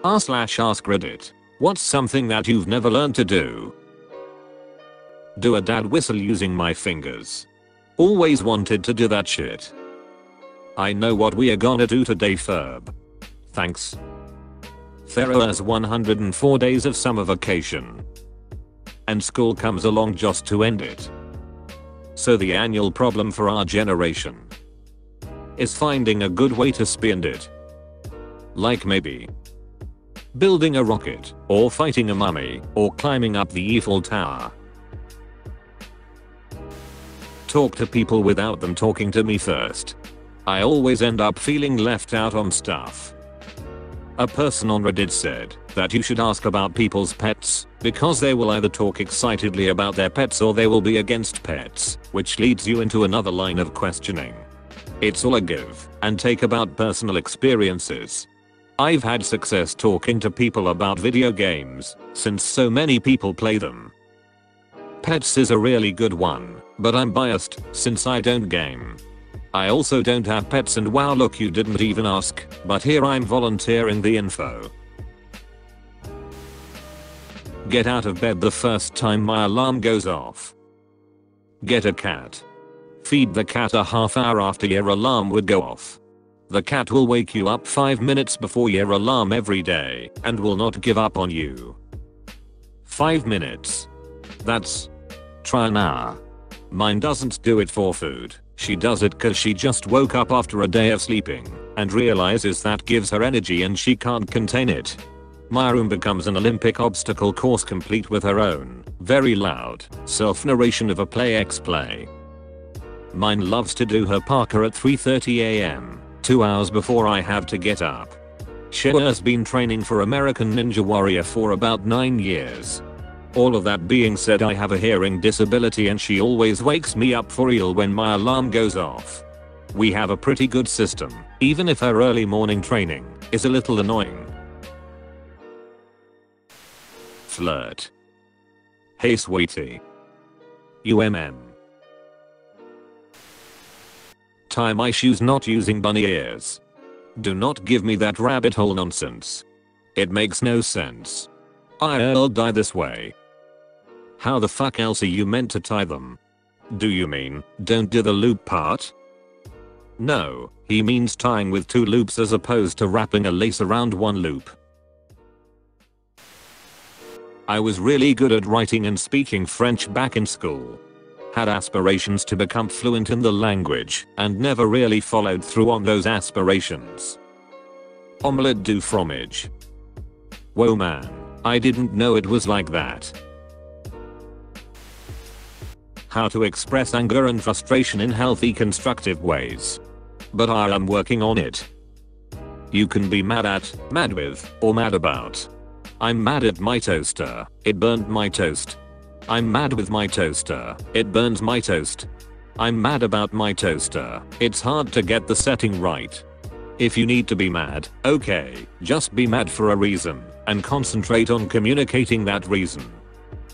r/AskReddit. What's something that you've never learned to do? Do a dad whistle using my fingers. Always wanted to do that shit. I know what we are gonna do today, Ferb. Thanks. Thera has 104 days of summer vacation. And school comes along just to end it. So the annual problem for our generation is finding a good way to spend it. Like maybe building a rocket, or fighting a mummy, or climbing up the Eiffel Tower. Talk to people without them talking to me first. I always end up feeling left out on stuff. A person on Reddit said that you should ask about people's pets, because they will either talk excitedly about their pets or they will be against pets, which leads you into another line of questioning. It's all a give and take about personal experiences. I've had success talking to people about video games, since so many people play them. Pets is a really good one, but I'm biased since I don't game. I also don't have pets, and wow, look, you didn't even ask, but here I'm volunteering the info. Get out of bed the first time my alarm goes off. Get a cat. Feed the cat a half hour after your alarm would go off. The cat will wake you up 5 minutes before your alarm every day and will not give up on you. 5 minutes. That's try an hour. Mine doesn't do it for food. She does it cause she just woke up after a day of sleeping and realizes that gives her energy and she can't contain it. My room becomes an Olympic obstacle course, complete with her own, very loud, self-narration of a play. Mine loves to do her parkour at 3:30 AM, 2 hours before I have to get up. She has been training for American Ninja Warrior for about 9 years. All of that being said, I have a hearing disability and she always wakes me up for real when my alarm goes off. We have a pretty good system, even if her early morning training is a little annoying. Flirt. Hey sweetie. Tie my shoes not using bunny ears. Do not give me that rabbit hole nonsense. It makes no sense. I'll die this way. How the fuck else are you meant to tie them? Do you mean don't do the loop part? No, he means tying with 2 loops as opposed to wrapping a lace around 1 loop. I was really good at writing and speaking French back in school. Had aspirations to become fluent in the language and never really followed through on those aspirations. Omelette du fromage. Whoa man, I didn't know it was like that. How to express anger and frustration in healthy, constructive ways. But I am working on it. You can be mad at, mad with, or mad about. I'm mad at my toaster, it burned my toast. I'm mad with my toaster, it burns my toast. I'm mad about my toaster, it's hard to get the setting right. If you need to be mad, okay, just be mad for a reason, and concentrate on communicating that reason.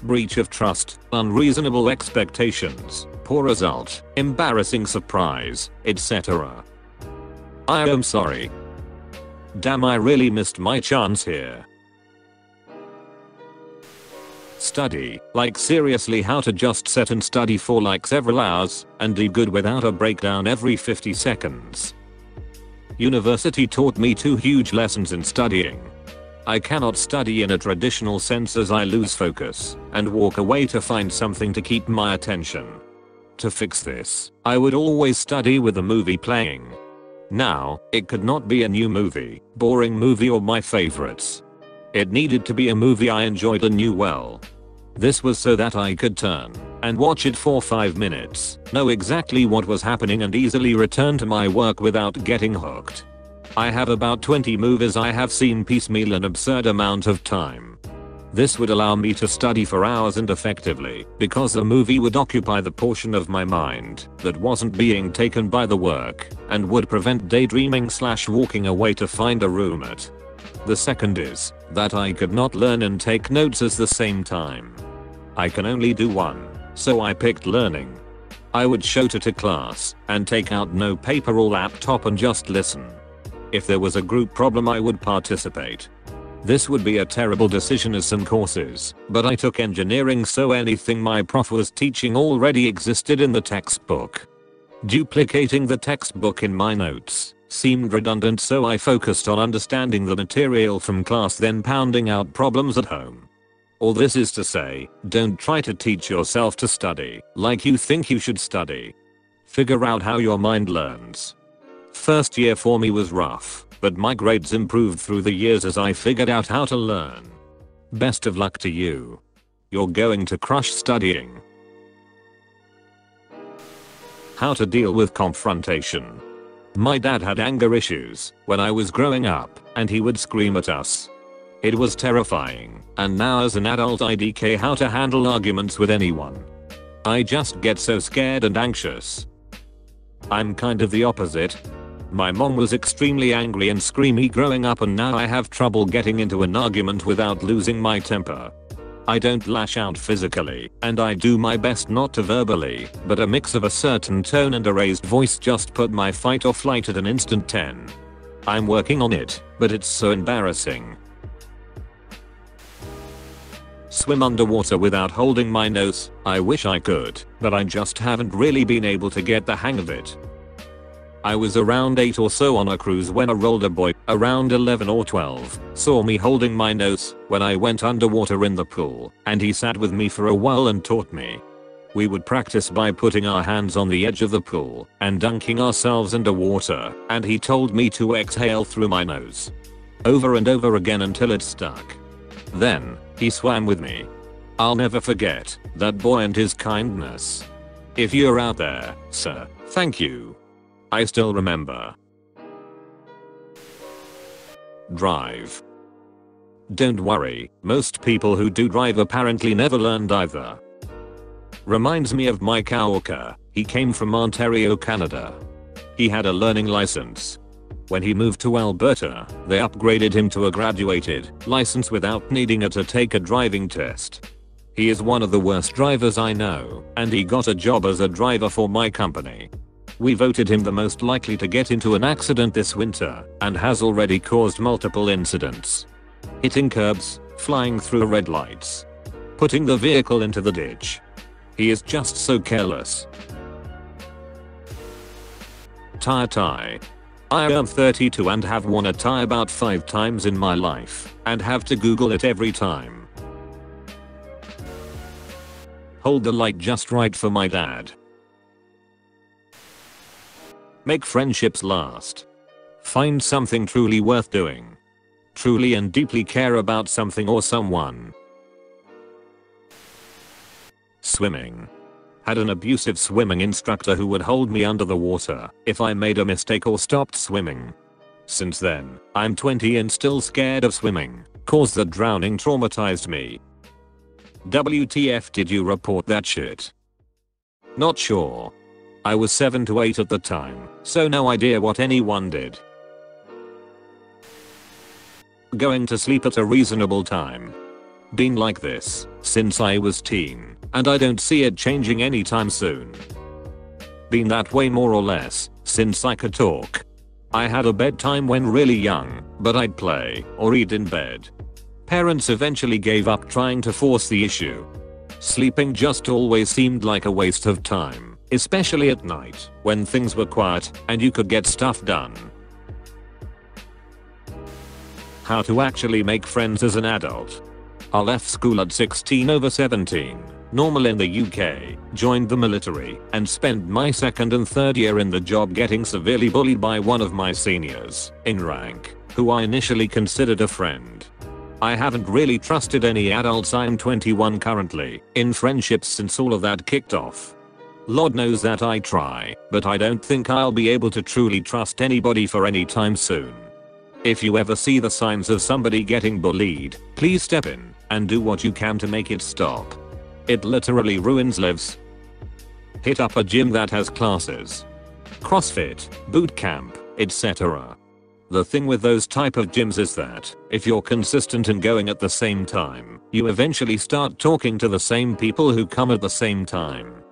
Breach of trust, unreasonable expectations, poor result, embarrassing surprise, etc. I am sorry. Damn, I really missed my chance here. Study, like seriously, how to just sit and study for like several hours and do good without a breakdown every 50 seconds. University taught me 2 huge lessons in studying. I cannot study in a traditional sense as I lose focus and walk away to find something to keep my attention. To fix this, I would always study with a movie playing. Now, it could not be a new movie, boring movie, or my favorites. It needed to be a movie I enjoyed and knew well. This was so that I could turn and watch it for 5 minutes, know exactly what was happening, and easily return to my work without getting hooked. I have about 20 movies I have seen piecemeal an absurd amount of time. This would allow me to study for hours and effectively, because the movie would occupy the portion of my mind that wasn't being taken by the work, and would prevent daydreaming / walking away to find a roommate. The second is that I could not learn and take notes at the same time. I can only do one, so I picked learning. I would show it to class and take out no paper or laptop and just listen. If there was a group problem, I would participate. This would be a terrible decision as some courses, but I took engineering, so anything my prof was teaching already existed in the textbook. Duplicating the textbook in my notes seemed redundant, so I focused on understanding the material from class, then pounding out problems at home. All this is to say, don't try to teach yourself to study like you think you should study. Figure out how your mind learns. First year for me was rough, but my grades improved through the years as I figured out how to learn. Best of luck to you. You're going to crush studying. How to deal with confrontation. My dad had anger issues when I was growing up, and he would scream at us. It was terrifying, and now as an adult I DK how to handle arguments with anyone. I just get so scared and anxious. I'm kind of the opposite. My mom was extremely angry and screamy growing up, and now I have trouble getting into an argument without losing my temper. I don't lash out physically, and I do my best not to verbally, but a mix of a certain tone and a raised voice just put my fight or flight at an instant 10. I'm working on it, but it's so embarrassing. Swim underwater without holding my nose. I wish I could, but I just haven't really been able to get the hang of it. I was around 8 or so on a cruise when a older boy, around 11 or 12, saw me holding my nose when I went underwater in the pool, and he sat with me for a while and taught me. We would practice by putting our hands on the edge of the pool and dunking ourselves underwater, and he told me to exhale through my nose. Over and over again until it stuck. Then, he swam with me. I'll never forget that boy and his kindness. If you're out there, sir, thank you. I still remember. Drive. Don't worry, most people who do drive apparently never learned either. Reminds me of Mike Walker. He came from Ontario, Canada. He had a learning license. When he moved to Alberta, they upgraded him to a graduated license without needing to take a driving test. He is one of the worst drivers I know, and he got a job as a driver for my company. We voted him the most likely to get into an accident this winter, and has already caused multiple incidents. Hitting curbs, flying through red lights, putting the vehicle into the ditch. He is just so careless. Tire tie. I am 32 and have worn a tie about 5 times in my life, and have to Google it every time. Hold the light just right for my dad. Make friendships last. Find something truly worth doing. Truly and deeply care about something or someone. Swimming. Had an abusive swimming instructor who would hold me under the water if I made a mistake or stopped swimming. Since then, I'm 20 and still scared of swimming, cause the drowning traumatized me. WTF did you report that shit? Not sure. I was 7 to 8 at the time, so no idea what anyone did. Going to sleep at a reasonable time. Been like this since I was teen, and I don't see it changing anytime soon. Been that way more or less since I could talk. I had a bedtime when really young, but I'd play or read in bed. Parents eventually gave up trying to force the issue. Sleeping just always seemed like a waste of time, especially at night when things were quiet and you could get stuff done. How to actually make friends as an adult. I left school at 16 over 17, normal in the UK, joined the military, and spent my second and third year in the job getting severely bullied by one of my seniors in rank, who I initially considered a friend. I haven't really trusted any adults, I'm 21 currently, in friendships since all of that kicked off. Lord knows that I try, but I don't think I'll be able to truly trust anybody for any time soon. If you ever see the signs of somebody getting bullied, please step in and do what you can to make it stop. It literally ruins lives. Hit up a gym that has classes. CrossFit, boot camp, etc. The thing with those type of gyms is that, if you're consistent in going at the same time, you eventually start talking to the same people who come at the same time.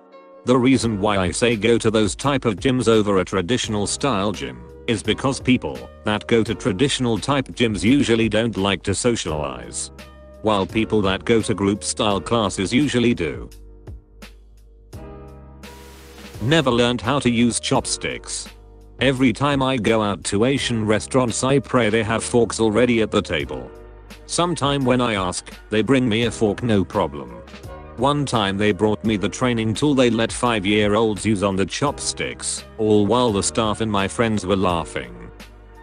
The reason why I say go to those type of gyms over a traditional style gym is because people that go to traditional type gyms usually don't like to socialize, while people that go to group style classes usually do. Never learned how to use chopsticks. Every time I go out to Asian restaurants I pray they have forks already at the table. Sometime when I ask, they bring me a fork no problem. One time they brought me the training tool they let 5-year-olds use on the chopsticks, all while the staff and my friends were laughing.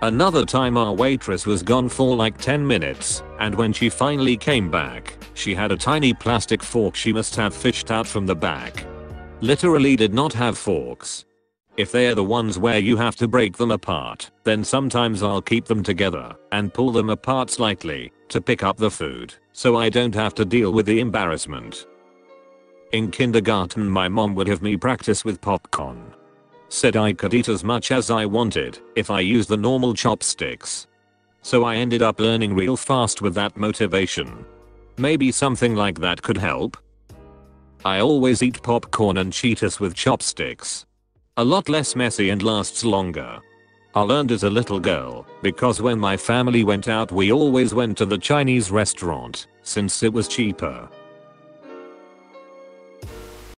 Another time our waitress was gone for like 10 minutes, and when she finally came back, she had a tiny plastic fork she must have fished out from the back. Literally did not have forks. If they are the ones where you have to break them apart, then sometimes I'll keep them together and pull them apart slightly to pick up the food, so I don't have to deal with the embarrassment. In kindergarten my mom would have me practice with popcorn. Said I could eat as much as I wanted if I used the normal chopsticks. So I ended up learning real fast with that motivation. Maybe something like that could help? I always eat popcorn and Cheetos with chopsticks. A lot less messy and lasts longer. I learned as a little girl because when my family went out we always went to the Chinese restaurant since it was cheaper.